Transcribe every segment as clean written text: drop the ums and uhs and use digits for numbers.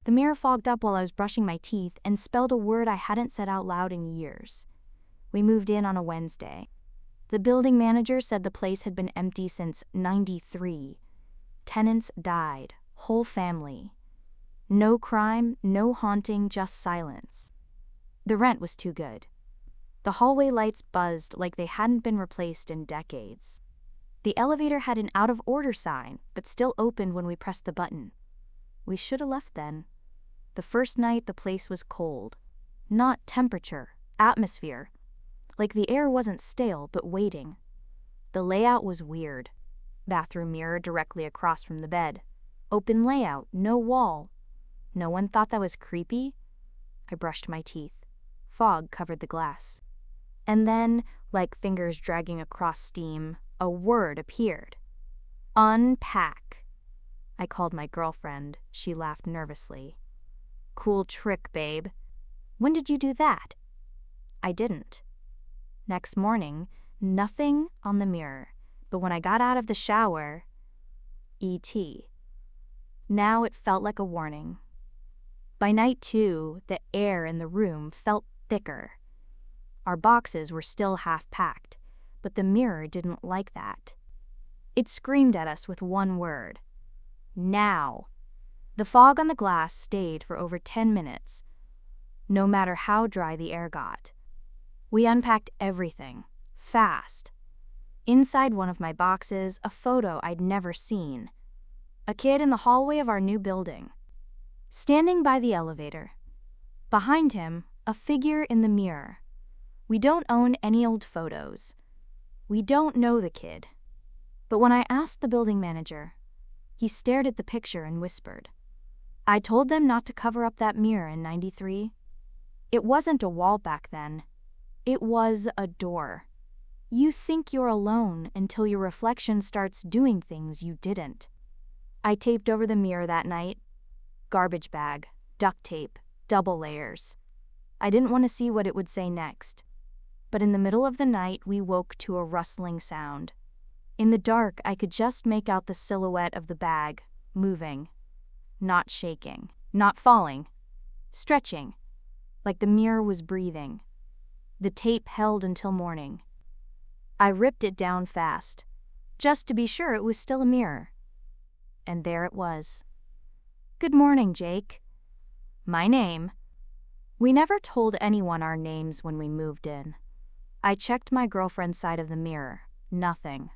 The mirror fogged up while I was brushing my teeth and spelled a word I hadn't said out loud in years. We moved in on a Wednesday. The building manager said the place had been empty since '93. Tenants died, whole family. No crime, no haunting, just silence. The rent was too good. The hallway lights buzzed like they hadn't been replaced in decades. The elevator had an out-of-order sign, but still opened when we pressed the button. We should have left then. The first night the place was cold. Not temperature, atmosphere. Like the air wasn't stale, but waiting. The layout was weird. Bathroom mirror directly across from the bed. Open layout, no wall. No one thought that was creepy? I brushed my teeth. Fog covered the glass. And then, like fingers dragging across steam, a word appeared. Unpack. I called my girlfriend. She laughed nervously. Cool trick, babe. When did you do that? I didn't. Next morning, nothing on the mirror, but when I got out of the shower, E.T. Now it felt like a warning. By night 2, the air in the room felt thicker. Our boxes were still half packed, but the mirror didn't like that. It screamed at us with one word. Now. The fog on the glass stayed for over 10 minutes, no matter how dry the air got. We unpacked everything, fast. Inside one of my boxes, a photo I'd never seen. A kid in the hallway of our new building. Standing by the elevator. Behind him, a figure in the mirror. We don't own any old photos. We don't know the kid. But when I asked the building manager, he stared at the picture and whispered, I told them not to cover up that mirror in '93. It wasn't a wall back then. It was a door. You think you're alone until your reflection starts doing things you didn't. I taped over the mirror that night. Garbage bag, duct tape, double layers. I didn't want to see what it would say next. But in the middle of the night, we woke to a rustling sound. In the dark, I could just make out the silhouette of the bag, moving. Not shaking, not falling. Stretching, like the mirror was breathing. The tape held until morning. I ripped it down fast, just to be sure it was still a mirror. And there it was. Good morning, Jake. My name. We never told anyone our names when we moved in. I checked my girlfriend's side of the mirror. Nothing.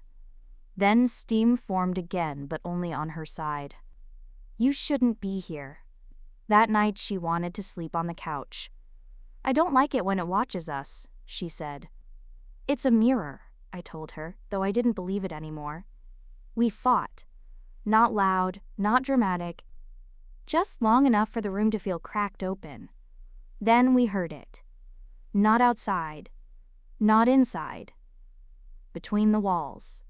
Then steam formed again, but only on her side. You shouldn't be here. That night she wanted to sleep on the couch. I don't like it when it watches us, she said. It's a mirror, I told her, though I didn't believe it anymore. We fought. Not loud, not dramatic, just long enough for the room to feel cracked open. Then we heard it. Not outside, not inside. Between the walls.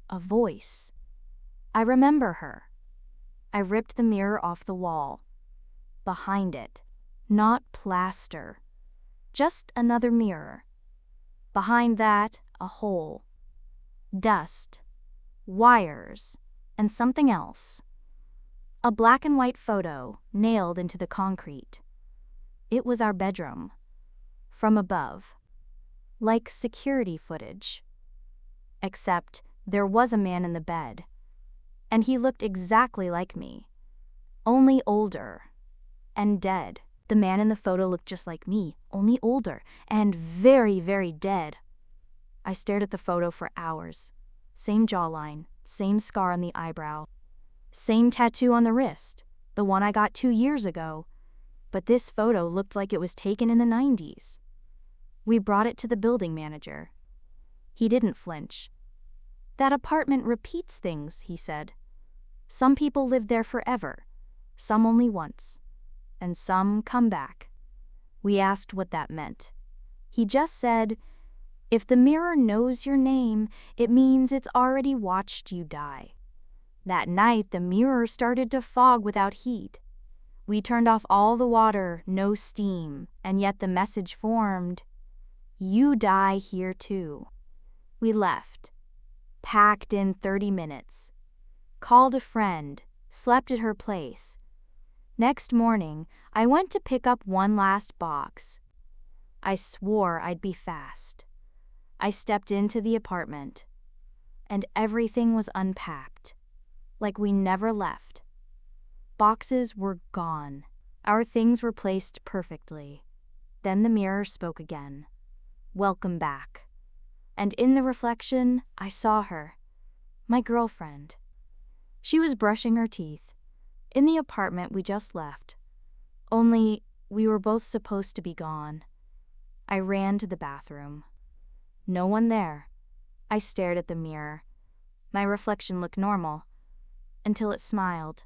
A voice. I remember her. I ripped the mirror off the wall. Behind it. Not plaster. Just another mirror. Behind that, a hole. Dust. Wires. And something else. A black and white photo nailed into the concrete. It was our bedroom. From above. Like security footage. Except there was a man in the bed. And he looked exactly like me. Only older. And dead. The man in the photo looked just like me, only older, and very, very dead. I stared at the photo for hours. Same jawline, same scar on the eyebrow, same tattoo on the wrist, the one I got 2 years ago. But this photo looked like it was taken in the '90s. We brought it to the building manager. He didn't flinch. That apartment repeats things, he said. Some people live there forever, some only once. And some come back. We asked what that meant. He just said, if the mirror knows your name, it means it's already watched you die. That night, the mirror started to fog without heat. We turned off all the water, no steam, and yet the message formed, you die here too. We left. Packed in 30 minutes. Called a friend, slept at her place. Next morning, I went to pick up one last box. I swore I'd be fast. I stepped into the apartment, and everything was unpacked, like we never left. Boxes were gone. Our things were placed perfectly. Then the mirror spoke again. Welcome back. And in the reflection, I saw her, my girlfriend. She was brushing her teeth, in the apartment we just left. Only, we were both supposed to be gone. I ran to the bathroom. No one there. I stared at the mirror. My reflection looked normal, until it smiled,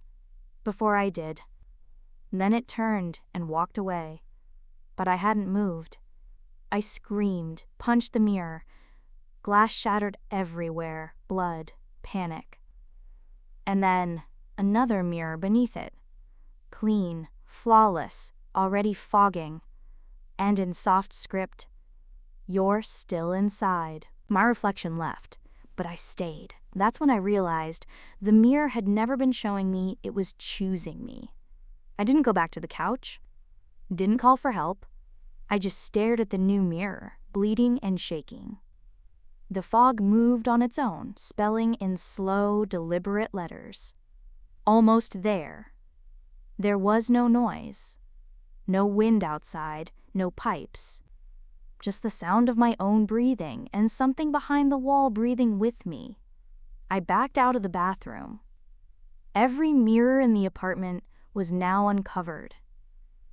before I did. Then it turned and walked away. But I hadn't moved. I screamed, punched the mirror. Glass shattered everywhere, blood, panic. And then, another mirror beneath it. Clean, flawless, already fogging. And in soft script, "You're still inside." My reflection left, but I stayed. That's when I realized the mirror had never been showing me, it was choosing me. I didn't go back to the couch, didn't call for help. I just stared at the new mirror, bleeding and shaking. The fog moved on its own, spelling in slow, deliberate letters. Almost there. There was no noise. No wind outside, no pipes. Just the sound of my own breathing and something behind the wall breathing with me. I backed out of the bathroom. Every mirror in the apartment was now uncovered.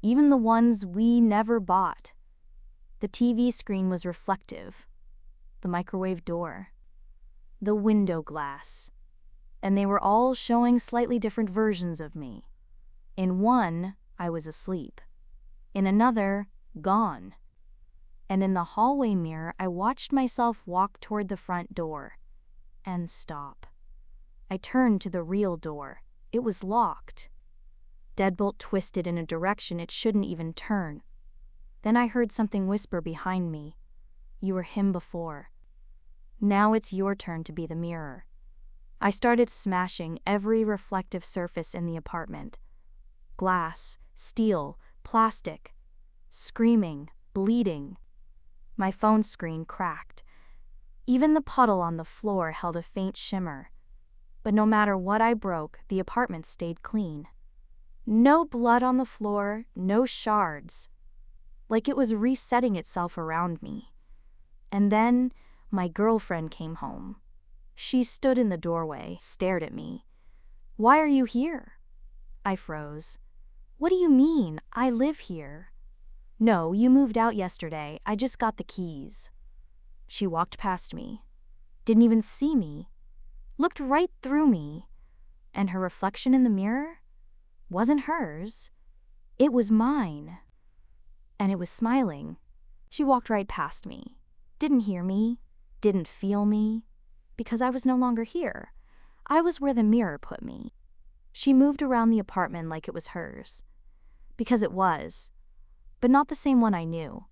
Even the ones we never bought. The TV screen was reflective. The microwave door. The window glass. And they were all showing slightly different versions of me. In one, I was asleep. In another, gone. And in the hallway mirror, I watched myself walk toward the front door. And stop. I turned to the real door. It was locked. Deadbolt twisted in a direction it shouldn't even turn. Then I heard something whisper behind me. "You were him before. Now it's your turn to be the mirror." I started smashing every reflective surface in the apartment. Glass, steel, plastic. Screaming, bleeding. My phone screen cracked. Even the puddle on the floor held a faint shimmer. But no matter what I broke, the apartment stayed clean. No blood on the floor, no shards. Like it was resetting itself around me. And then, my girlfriend came home. She stood in the doorway, stared at me. "Why are you here?" I froze. "What do you mean? I live here." "No, you moved out yesterday. I just got the keys." She walked past me. Didn't even see me. Looked right through me. And her reflection in the mirror wasn't hers. It was mine. And it was smiling. She walked right past me. Didn't hear me. Didn't feel me. Because I was no longer here. I was where the mirror put me. She moved around the apartment like it was hers. Because it was. But not the same one I knew.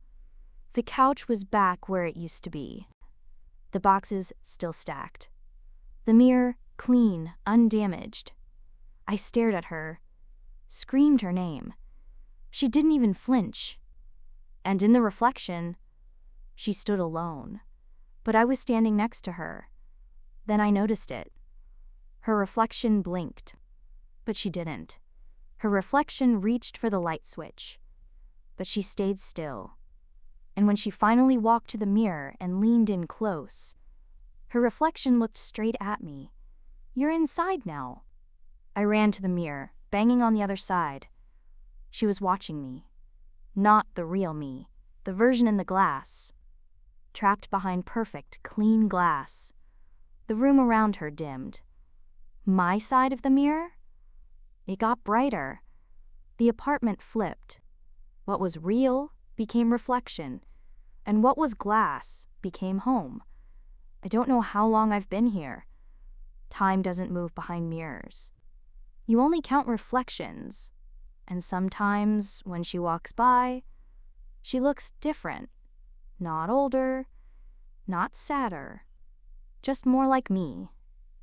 The couch was back where it used to be. The boxes still stacked. The mirror clean, undamaged. I stared at her, screamed her name. She didn't even flinch. And in the reflection, she stood alone. But I was standing next to her. Then I noticed it. Her reflection blinked. But she didn't. Her reflection reached for the light switch. But she stayed still. And when she finally walked to the mirror and leaned in close, her reflection looked straight at me. "You're inside now." I ran to the mirror, banging on the other side. She was watching me. Not the real me, the version in the glass. Trapped behind perfect, clean glass. The room around her dimmed. My side of the mirror? It got brighter. The apartment flipped. What was real became reflection, and what was glass became home. I don't know how long I've been here. Time doesn't move behind mirrors. You only count reflections, and sometimes when she walks by, she looks different. Not older, not sadder, just more like me,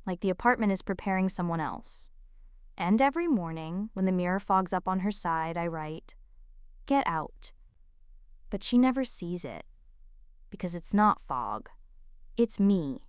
like the apartment is preparing someone else. And every morning, when the mirror fogs up on her side, I write, "Get out." But she never sees it, because it's not fog. It's me.